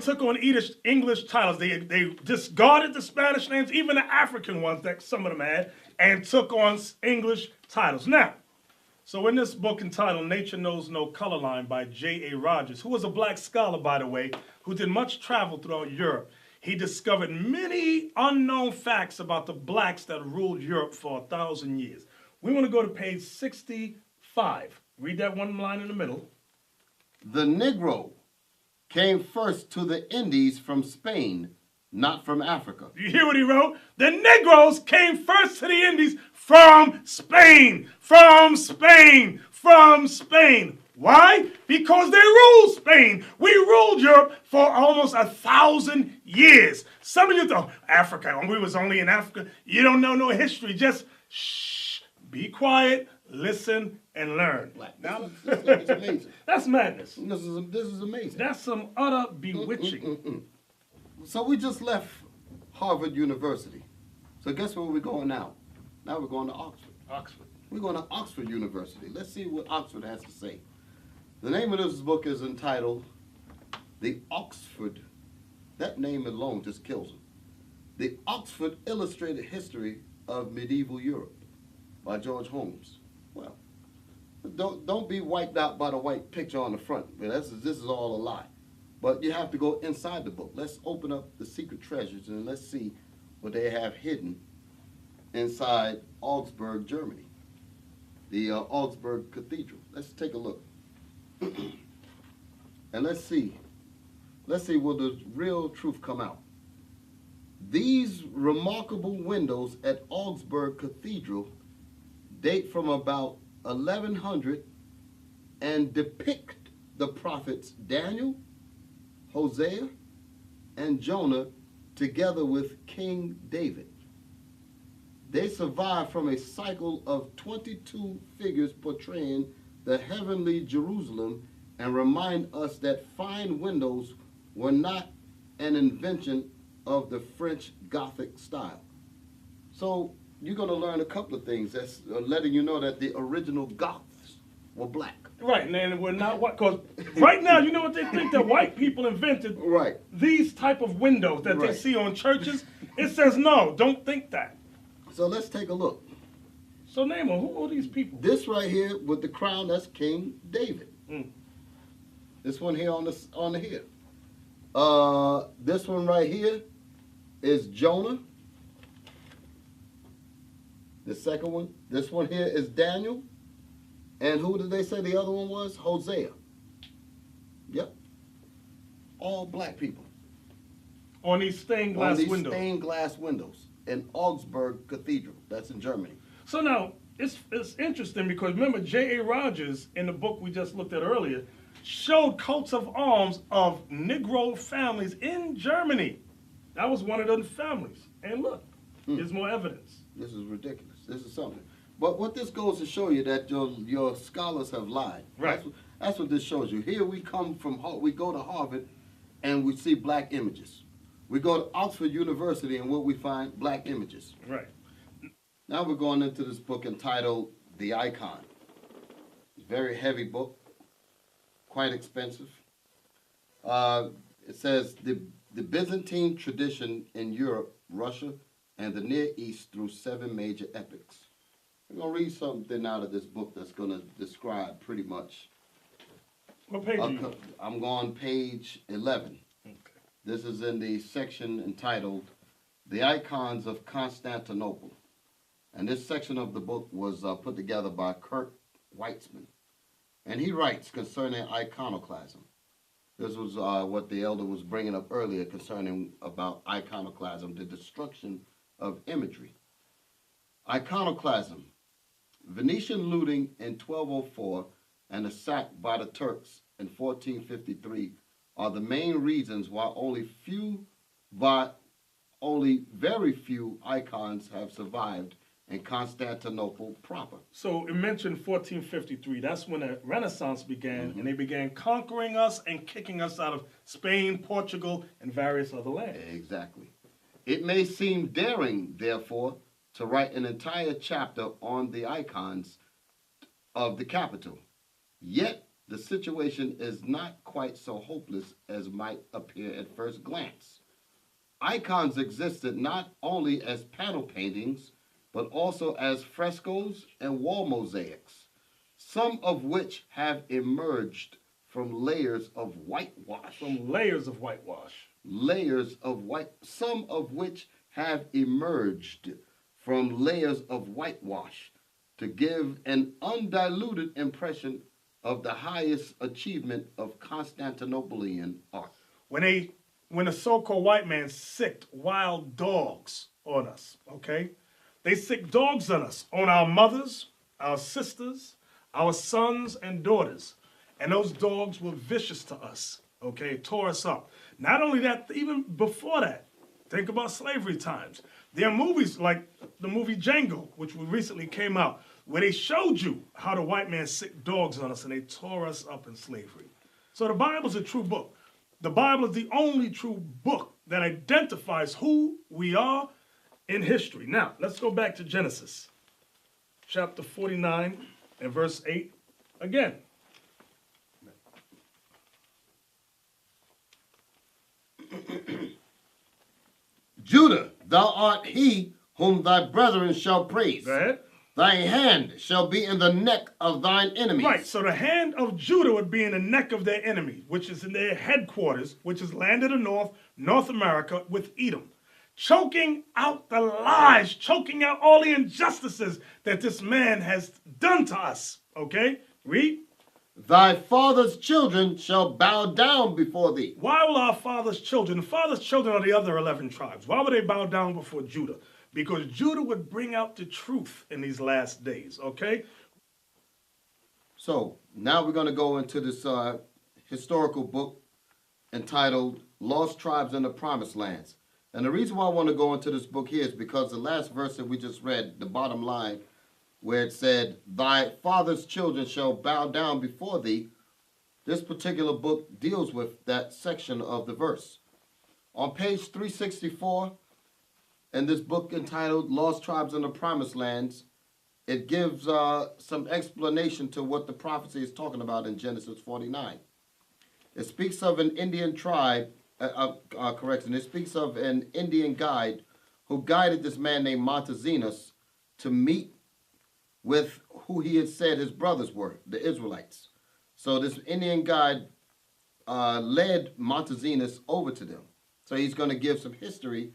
took on English titles. They discarded the Spanish names, even the African ones that some of them had, and took on English titles. Now, so in this book entitled Nature Knows No Color Line by J.A. Rogers, who was a black scholar, by the way, who did much travel throughout Europe, he discovered many unknown facts about the blacks that ruled Europe for 1,000 years. We want to go to page 65. Read that one line in the middle. The Negro came first to the Indies from Spain, not from Africa. You hear what he wrote? The Negroes came first to the Indies from Spain, from Spain, from Spain. Why? Because they ruled Spain. We ruled Europe for almost 1,000 years. Some of you thought, Africa, we was only in Africa. You don't know no history. Just shh, be quiet, listen, and learn. Now, it's amazing. That's madness. This is amazing. That's some utter bewitching. So we just left Harvard University. So guess where we're going now? Now we're going to Oxford. Oxford. We're going to Oxford University. Let's see what Oxford has to say. The name of this book is entitled The Oxford. That name alone just kills him. The Oxford Illustrated History of Medieval Europe by George Holmes. Well, don't be wiped out by the white picture on the front. This is all a lie. But you have to go inside the book. Let's open up the secret treasures and let's see what they have hidden inside Augsburg, Germany. The Augsburg Cathedral. Let's take a look. And let's see will the real truth come out. These remarkable windows at Augsburg Cathedral date from about 1100 and depict the prophets Daniel, Hosea, and Jonah together with King David. They survive from a cycle of 22 figures portraying the heavenly Jerusalem and remind us that fine windows were not an invention of the French Gothic style. So you're going to learn a couple of things that's letting you know that the original Goths were black. Right, and we're not white, because right now, you know what they think? That white people invented right. These type of windows that right. they see on churches. It says, no, don't think that. So let's take a look. So name them, who are these people? This right here with the crown, that's King David. This one here on the here. This one right here is Jonah. The second one, this one here is Daniel. And who did they say the other one was? Hosea. Yep. All black people. On these stained glass windows. On these stained glass windows in Augsburg Cathedral. That's in Germany. So now, it's interesting because remember J.A. Rogers, in the book we just looked at earlier, showed coats of arms of Negro families in Germany. That was one of those families. And look, there's more evidence. This is ridiculous. This is something. But what this goes to show you that your scholars have lied. Right. That's what this shows you. Here we come from, we go to Harvard and we see black images. We go to Oxford University and what we find, black images. Right. Now we're going into this book entitled The Icon. It's a very heavy book, quite expensive. It says the Byzantine tradition in Europe, Russia, and the Near East through 7 major epochs. I'm going to read something out of this book that's going to describe pretty much. What page are you? I'm going page 11. Okay. This is in the section entitled The Icons of Constantinople. And this section of the book was put together by Kurt Weitzman. And he writes concerning iconoclasm. This was what the elder was bringing up earlier concerning about iconoclasm, the destruction of imagery. Iconoclasm, Venetian looting in 1204 and the sack by the Turks in 1453 are the main reasons why only very few icons have survived in Constantinople proper. So it mentioned 1453. That's when the Renaissance began, and they began conquering us and kicking us out of Spain, Portugal, and various other lands. Exactly. It may seem daring, therefore, to write an entire chapter on the icons of the capital. Yet, the situation is not quite so hopeless as might appear at first glance. Icons existed not only as panel paintings, but also as frescoes and wall mosaics, some of which have emerged from layers of whitewash. From layers of whitewash. Some of which have emerged from layers of whitewash to give an undiluted impression of the highest achievement of Constantinopolitan art. When a so-called white man sicked wild dogs on us, okay? They sicked dogs on us, on our mothers, our sisters, our sons and daughters. And those dogs were vicious to us, okay? Tore us up. Not only that, even before that, think about slavery times. There are movies like the movie Django, which recently came out, where they showed you how the white man sicked dogs on us and they tore us up in slavery. So the Bible's a true book. The Bible is the only true book that identifies who we are in history. Now, let's go back to Genesis, chapter 49 and verse 8 again. Judah, thou art he whom thy brethren shall praise. Go ahead. Thy hand shall be in the neck of thine enemies. Right, so the hand of Judah would be in the neck of their enemy, which is in their headquarters, which is land of the north, North America, with Edom. Choking out the lies, choking out all the injustices that this man has done to us. Okay? Read. Thy father's children shall bow down before thee. Why will our father's children are the other 11 tribes, why would they bow down before Judah? Because Judah would bring out the truth in these last days, okay? So, now we're going to go into this historical book entitled Lost Tribes in the Promised Lands. And the reason why I want to go into this book here is because the last verse that we just read, the bottom line, where it said, thy father's children shall bow down before thee, this particular book deals with that section of the verse. On page 364, in this book entitled Lost Tribes in the Promised Lands, it gives some explanation to what the prophecy is talking about in Genesis 49. It speaks of an Indian tribe, it speaks of an Indian guide who guided this man named Montezinus to meet with who he had said his brothers were, the Israelites. So this Indian guide led Montezinus over to them. So he's going to give some history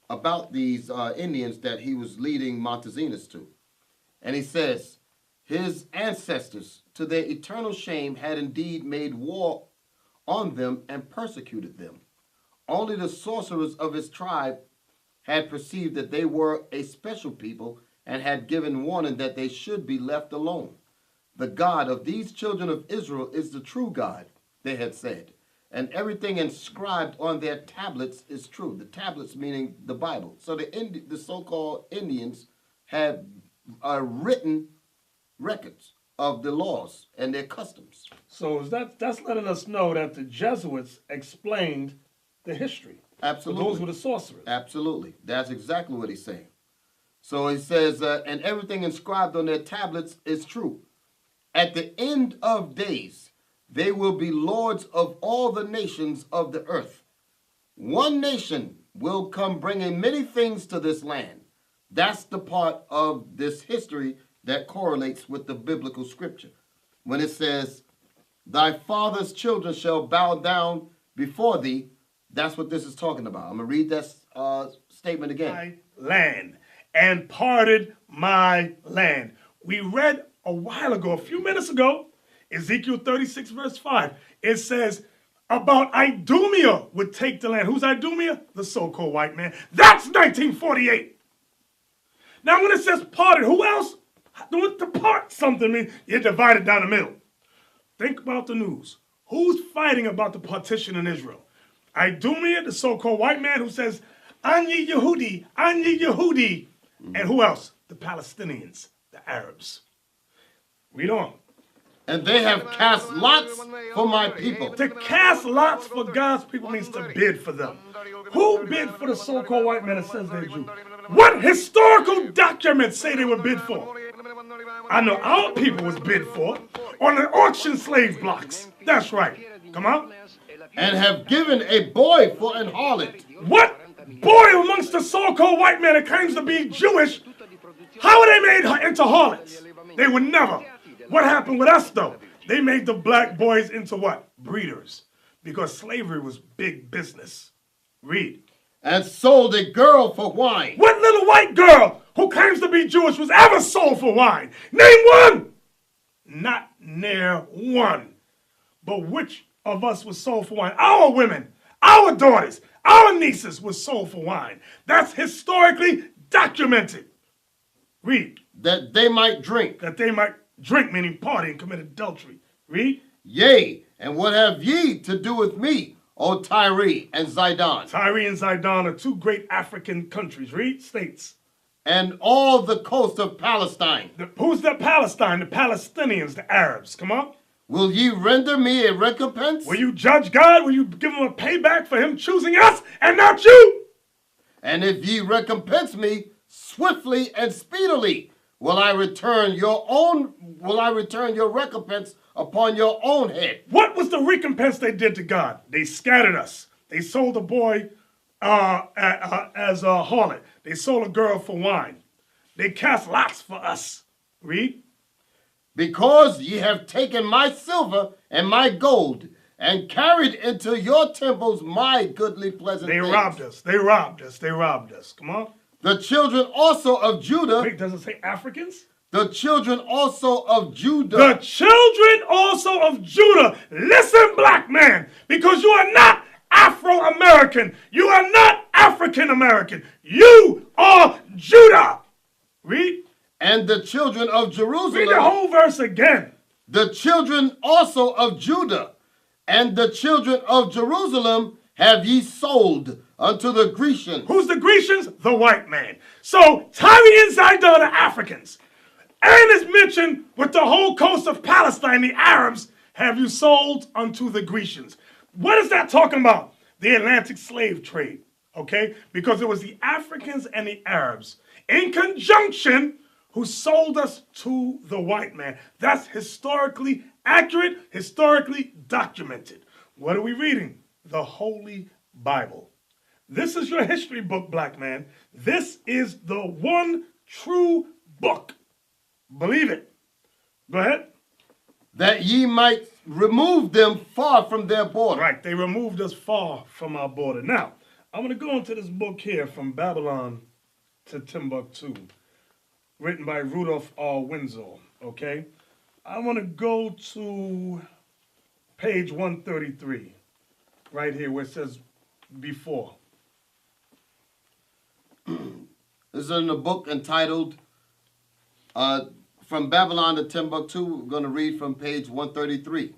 about these Indians that he was leading Montezinus to. And he says, his ancestors, to their eternal shame, had indeed made war on them and persecuted them. Only the sorcerers of his tribe had perceived that they were a special people and had given warning that they should be left alone. The God of these children of Israel is the true God, they had said, and everything inscribed on their tablets is true. The tablets meaning the Bible. So the so-called Indians had written records of the laws and their customs. So that's letting us know that the Jesuits explained the history. Absolutely. So those were the sorcerers. Absolutely. That's exactly what he's saying. So he says, and everything inscribed on their tablets is true. At the end of days, they will be lords of all the nations of the earth. One nation will come bringing many things to this land. That's the part of this history that correlates with the biblical scripture. When it says, thy father's children shall bow down before thee, that's what this is talking about. I'm going to read that statement again. My land, and parted my land. We read a while ago, a few minutes ago, Ezekiel 36 verse 5. It says about Idumea would take the land. Who's Idumea? The so-called white man. That's 1948. Now when it says parted, who else? To part something means you're divided down the middle. Think about the news. Who's fighting about the partition in Israel? Idumea, the so-called white man who says, Ani Yehudi, Ani Yehudi. And who else? The Palestinians, the Arabs. Read on. And they have cast lots for my people. To cast lots for God's people means to bid for them. Who bid for the so-called white man that says they're Jew? What historical documents say they were bid for? I know our people was bid for. on the auction slave blocks. That's right. Come on. And have given a boy for an harlot. What boy amongst the so-called white man that claims to be Jewish, how are they made into harlots? They would never. What happened with us, though? They made the black boys into what? Breeders. Because slavery was big business. Read. And sold a girl for wine. What little white girl who claims to be Jewish was ever sold for wine? Name one! Not near one. But which of us was sold for wine? Our women, our daughters, our nieces was sold for wine. That's historically documented. Read. That they might drink. That they might drink, meaning party and commit adultery. Read. Yea, and what have ye to do with me, O Tyre and Zidon? Tyre and Zidon are two great African countries. Read. States. And all the coast of Palestine. Who's the Palestine? The Palestinians, the Arabs. Come on. Will ye render me a recompense? Will you judge God? Will you give him a payback for him choosing us and not you? And if ye recompense me swiftly and speedily, will I return your recompense upon your own head. What was the recompense they did to God? They scattered us. They sold a boy as a harlot. They sold a girl for wine. They cast lots for us. Read. Because ye have taken my silver and my gold, and carried into your temples my goodly pleasant things. They robbed us. They robbed us. They robbed us. Come on. The children also of Judah. Wait, does it say Africans? The children also of Judah. The children also of Judah. Listen, black man, because you are not Afro-American. You are not African-American. You are Judah. Read. And the children of Jerusalem. Read the whole verse again. The children also of Judah and the children of Jerusalem have ye sold unto the Grecians. Who's the Grecians? The white man. So Tyre and Zidon are Africans. And it's mentioned with the whole coast of Palestine, the Arabs, have you sold unto the Grecians. What is that talking about? The Atlantic slave trade, okay? Because it was the Africans and the Arabs in conjunction who sold us to the white man. That's historically accurate, historically documented. What are we reading? The Holy Bible. This is your history book, black man. This is the one true book. Believe it. Go ahead. That ye might remove them far from their border. Right, they removed us far from our border. Now, I'm going to go into this book here, From Babylon to Timbuktu, written by Rudolph R. Wenzel, okay? I want to go to page 133, right here where it says before. This is in the book entitled From Babylon to Timbuktu. We're going to read from page 133.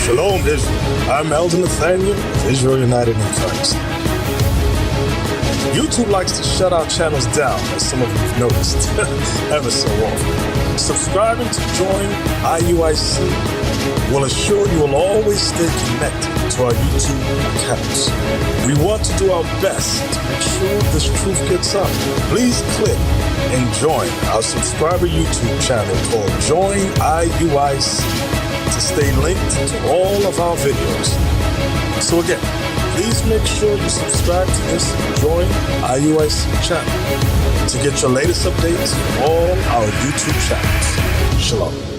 Shalom, Israel. I'm Elder Nathaniel of Israel United in Christ. YouTube likes to shut our channels down, as some of you have noticed, ever so often. Subscribing to join IUIC will assure you will always stay connected to our YouTube accounts. We want to do our best to make sure this truth gets out. Please click and join our subscriber YouTube channel called Join IUIC to stay linked to all of our videos. So again, please make sure you subscribe to this Join IUIC channel to get your latest updates from all our YouTube channels. Shalom.